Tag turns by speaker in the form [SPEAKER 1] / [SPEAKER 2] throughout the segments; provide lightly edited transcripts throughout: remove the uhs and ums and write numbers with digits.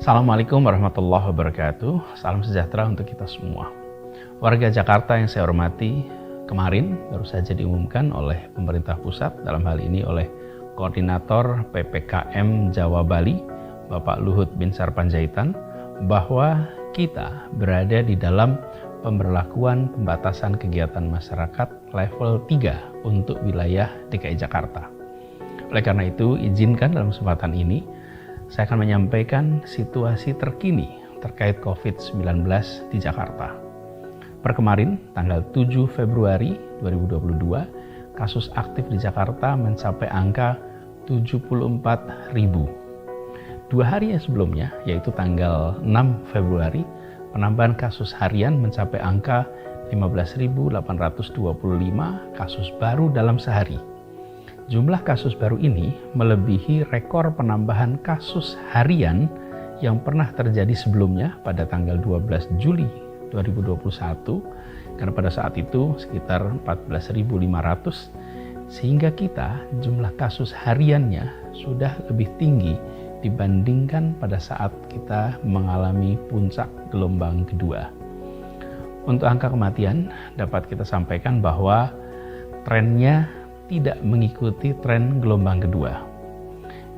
[SPEAKER 1] Assalamualaikum warahmatullahi wabarakatuh. Salam sejahtera untuk kita semua. Warga Jakarta yang saya hormati, kemarin baru saja diumumkan oleh pemerintah pusat, dalam hal ini oleh Koordinator PPKM Jawa Bali, Bapak Luhut Binsar Panjaitan, bahwa kita berada di dalam pemberlakuan pembatasan kegiatan masyarakat level 3 untuk wilayah DKI Jakarta. Oleh karena itu, izinkan dalam kesempatan ini saya akan menyampaikan situasi terkini terkait COVID-19 di Jakarta. Per kemarin, tanggal 7 Februari 2022, kasus aktif di Jakarta mencapai angka 74.000. 2 hari sebelumnya, yaitu tanggal 6 Februari, penambahan kasus harian mencapai angka 15.825 kasus baru dalam sehari. Jumlah kasus baru ini melebihi rekor penambahan kasus harian yang pernah terjadi sebelumnya pada tanggal 12 Juli 2021, karena pada saat itu sekitar 14.500, sehingga kita jumlah kasus hariannya sudah lebih tinggi dibandingkan pada saat kita mengalami puncak gelombang kedua. Untuk angka kematian dapat kita sampaikan bahwa trennya tidak mengikuti tren gelombang kedua.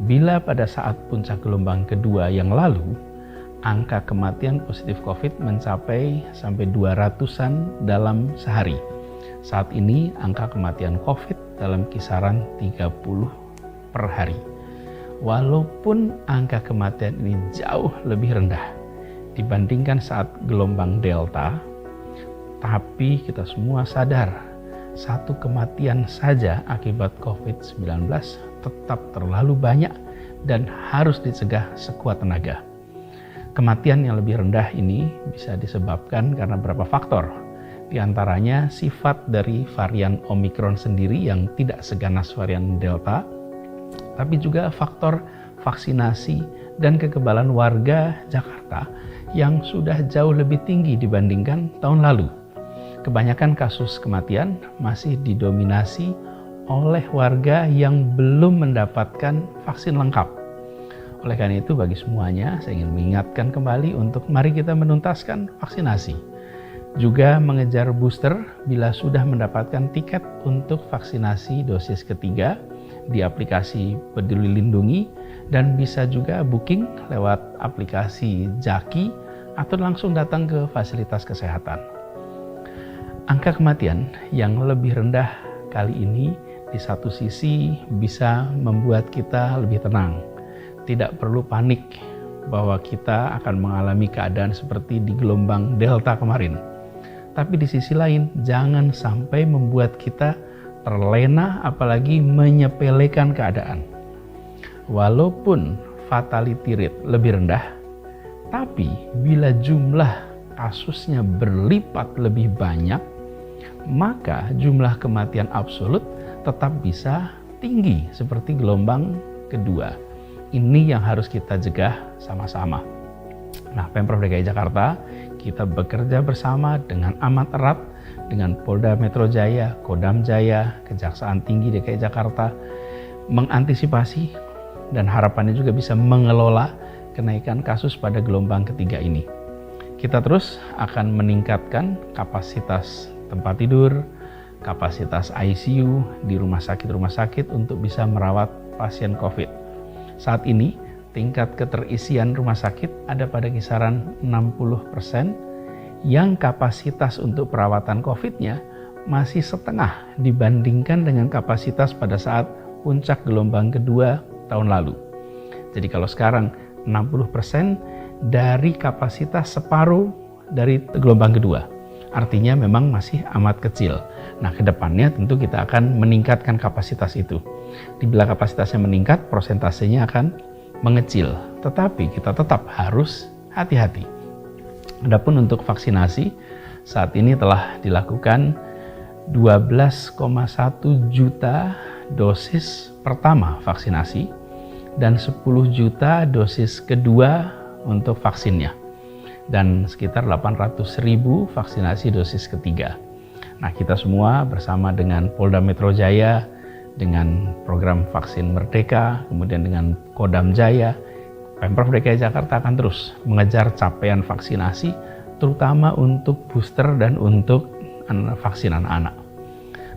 [SPEAKER 1] Bila pada saat puncak gelombang kedua yang lalu, angka kematian positif COVID mencapai sampai 200-an dalam sehari. Saat ini angka kematian COVID dalam kisaran 30 per hari. Walaupun angka kematian ini jauh lebih rendah dibandingkan saat gelombang Delta, tapi kita semua sadar satu kematian saja akibat COVID-19 tetap terlalu banyak dan harus dicegah sekuat tenaga. Kematian yang lebih rendah ini bisa disebabkan karena beberapa faktor. Di antaranya sifat dari varian Omicron sendiri yang tidak seganas varian Delta, tapi juga faktor vaksinasi dan kekebalan warga Jakarta yang sudah jauh lebih tinggi dibandingkan tahun lalu. Kebanyakan kasus kematian masih didominasi oleh warga yang belum mendapatkan vaksin lengkap. Oleh karena itu, bagi semuanya, saya ingin mengingatkan kembali untuk mari kita menuntaskan vaksinasi. Juga mengejar booster bila sudah mendapatkan tiket untuk vaksinasi dosis ketiga di aplikasi Peduli Lindungi, dan bisa juga booking lewat aplikasi Jaki atau langsung datang ke fasilitas kesehatan. Angka kematian yang lebih rendah kali ini di satu sisi bisa membuat kita lebih tenang. Tidak perlu panik bahwa kita akan mengalami keadaan seperti di gelombang Delta kemarin. Tapi di sisi lain, jangan sampai membuat kita terlena apalagi menyepelekan keadaan. Walaupun fatality rate lebih rendah, tapi bila jumlah kasusnya berlipat lebih banyak, maka jumlah kematian absolut tetap bisa tinggi seperti gelombang kedua. Ini yang harus kita cegah sama-sama. Nah, Pemprov DKI Jakarta, kita bekerja bersama dengan amat erat dengan Polda Metro Jaya, Kodam Jaya, Kejaksaan Tinggi DKI Jakarta, mengantisipasi dan harapannya juga bisa mengelola kenaikan kasus pada gelombang ketiga ini. Kita terus akan meningkatkan kapasitas tempat tidur, kapasitas ICU di rumah sakit untuk bisa merawat pasien COVID. Saat ini, tingkat keterisian rumah sakit ada pada kisaran 60%, yang kapasitas untuk perawatan COVID-nya masih setengah dibandingkan dengan kapasitas pada saat puncak gelombang kedua tahun lalu. Jadi kalau sekarang 60% dari kapasitas separuh dari gelombang kedua. Artinya memang masih amat kecil. Nah, kedepannya tentu kita akan meningkatkan kapasitas itu. Bila kapasitasnya meningkat, prosentasenya akan mengecil. Tetapi kita tetap harus hati-hati. Adapun untuk vaksinasi, saat ini telah dilakukan 12,1 juta dosis pertama vaksinasi dan 10 juta dosis kedua untuk vaksinnya, dan sekitar 800.000 vaksinasi dosis ketiga. Nah, kita semua bersama dengan Polda Metro Jaya, dengan program vaksin Merdeka, kemudian dengan Kodam Jaya, Pemprov DKI Jakarta akan terus mengejar capaian vaksinasi, terutama untuk booster dan untuk vaksin anak-anak.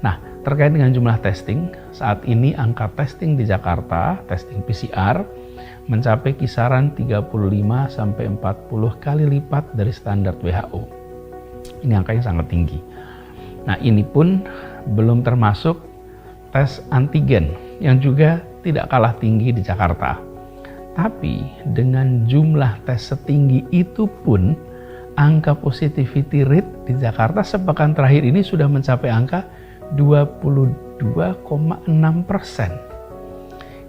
[SPEAKER 1] Nah, terkait dengan jumlah testing, saat ini angka testing di Jakarta, testing PCR, mencapai kisaran 35-40 kali lipat dari standar WHO. Ini angka yang sangat tinggi. Nah, ini pun belum termasuk tes antigen yang juga tidak kalah tinggi di Jakarta. Tapi dengan jumlah tes setinggi itu pun, angka positivity rate di Jakarta sepekan terakhir ini sudah mencapai angka 22,6%.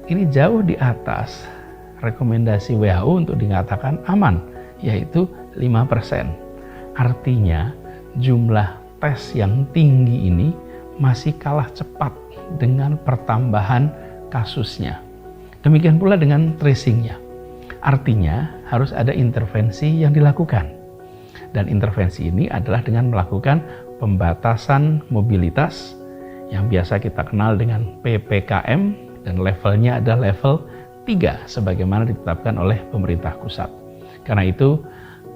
[SPEAKER 1] Ini jauh di atas rekomendasi WHO untuk dikatakan aman, yaitu 5%. Artinya jumlah tes yang tinggi ini masih kalah cepat dengan pertambahan kasusnya. Demikian pula dengan tracingnya. Artinya harus ada intervensi yang dilakukan. Dan intervensi ini adalah dengan melakukan pembatasan mobilitas yang biasa kita kenal dengan PPKM dan levelnya adalah level 3 sebagaimana ditetapkan oleh pemerintah pusat. Karena itu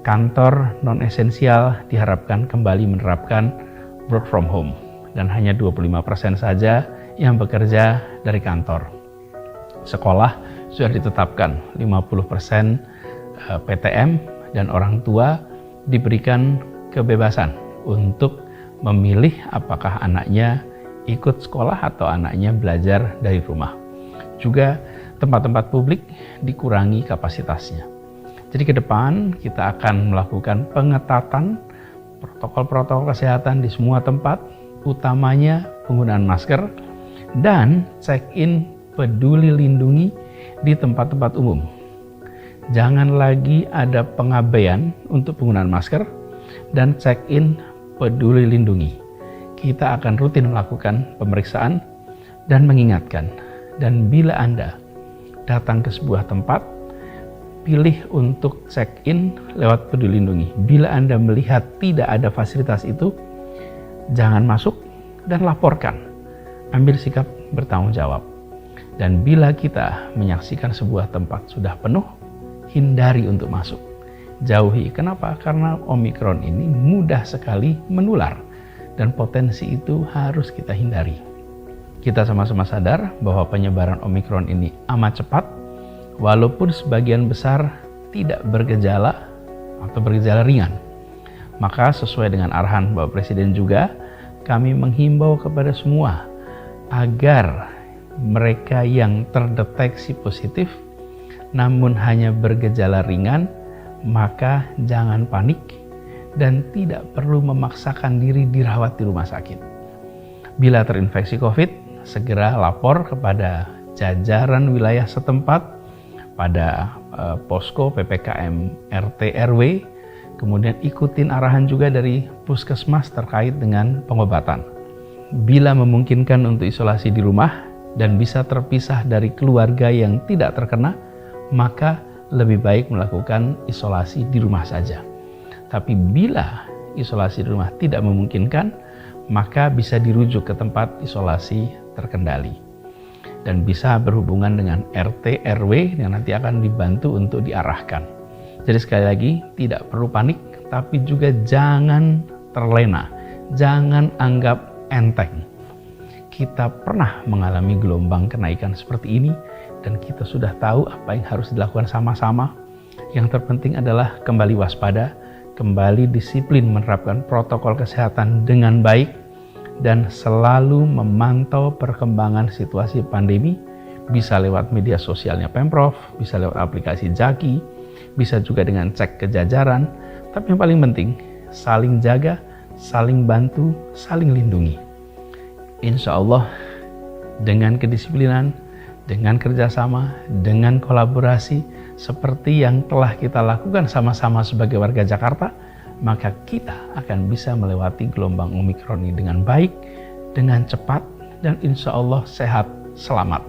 [SPEAKER 1] kantor non-esensial diharapkan kembali menerapkan work from home dan hanya 25% saja yang bekerja dari kantor. Sekolah sudah ditetapkan 50% PTM dan orang tua diberikan kebebasan untuk memilih apakah anaknya ikut sekolah atau anaknya belajar dari rumah. Juga tempat-tempat publik dikurangi kapasitasnya. Jadi ke depan kita akan melakukan pengetatan protokol-protokol kesehatan di semua tempat, utamanya penggunaan masker dan check-in Peduli Lindungi di tempat-tempat umum. Jangan lagi ada pengabaian untuk penggunaan masker dan check-in Peduli Lindungi. Kita akan rutin melakukan pemeriksaan dan mengingatkan. Dan bila Anda datang ke sebuah tempat, pilih untuk check-in lewat Peduli Lindungi. Bila Anda melihat tidak ada fasilitas itu, jangan masuk dan laporkan. Ambil sikap bertanggung jawab. Dan bila kita menyaksikan sebuah tempat sudah penuh, hindari untuk masuk. Jauhi. Kenapa? Karena Omikron ini mudah sekali menular dan potensi itu harus kita hindari. Kita sama-sama sadar bahwa penyebaran Omikron ini amat cepat, walaupun sebagian besar tidak bergejala atau bergejala ringan. Maka sesuai dengan arahan Bapak Presiden juga, kami menghimbau kepada semua agar mereka yang terdeteksi positif namun hanya bergejala ringan, maka jangan panik dan tidak perlu memaksakan diri dirawat di rumah sakit. Bila terinfeksi COVID, segera lapor kepada jajaran wilayah setempat pada posko PPKM RT RW, kemudian ikutin arahan juga dari puskesmas terkait dengan pengobatan. Bila memungkinkan untuk isolasi di rumah dan bisa terpisah dari keluarga yang tidak terkena, maka lebih baik melakukan isolasi di rumah saja. Tapi bila isolasi di rumah tidak memungkinkan, maka bisa dirujuk ke tempat isolasi terkendali. Dan bisa berhubungan dengan RT RW yang nanti akan dibantu untuk diarahkan. Jadi sekali lagi, tidak perlu panik, tapi juga jangan terlena, jangan anggap enteng. Kita pernah mengalami gelombang kenaikan seperti ini dan kita sudah tahu apa yang harus dilakukan sama-sama. Yang terpenting adalah kembali waspada, kembali disiplin menerapkan protokol kesehatan dengan baik dan selalu memantau perkembangan situasi pandemi, bisa lewat media sosialnya Pemprov, bisa lewat aplikasi Jaki, bisa juga dengan cek ke jajaran, tapi yang paling penting saling jaga, saling bantu, saling lindungi. Insya Allah dengan kedisiplinan, dengan kerjasama, dengan kolaborasi seperti yang telah kita lakukan sama-sama sebagai warga Jakarta, maka kita akan bisa melewati gelombang Omikron ini dengan baik, dengan cepat, dan insya Allah sehat, selamat.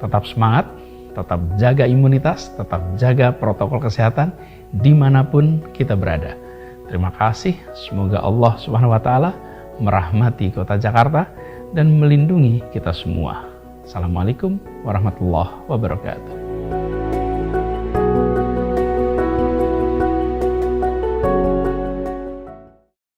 [SPEAKER 1] Tetap semangat, tetap jaga imunitas, tetap jaga protokol kesehatan dimanapun kita berada. Terima kasih, semoga Allah SWT merahmati kota Jakarta dan melindungi kita semua. Assalamualaikum warahmatullahi wabarakatuh.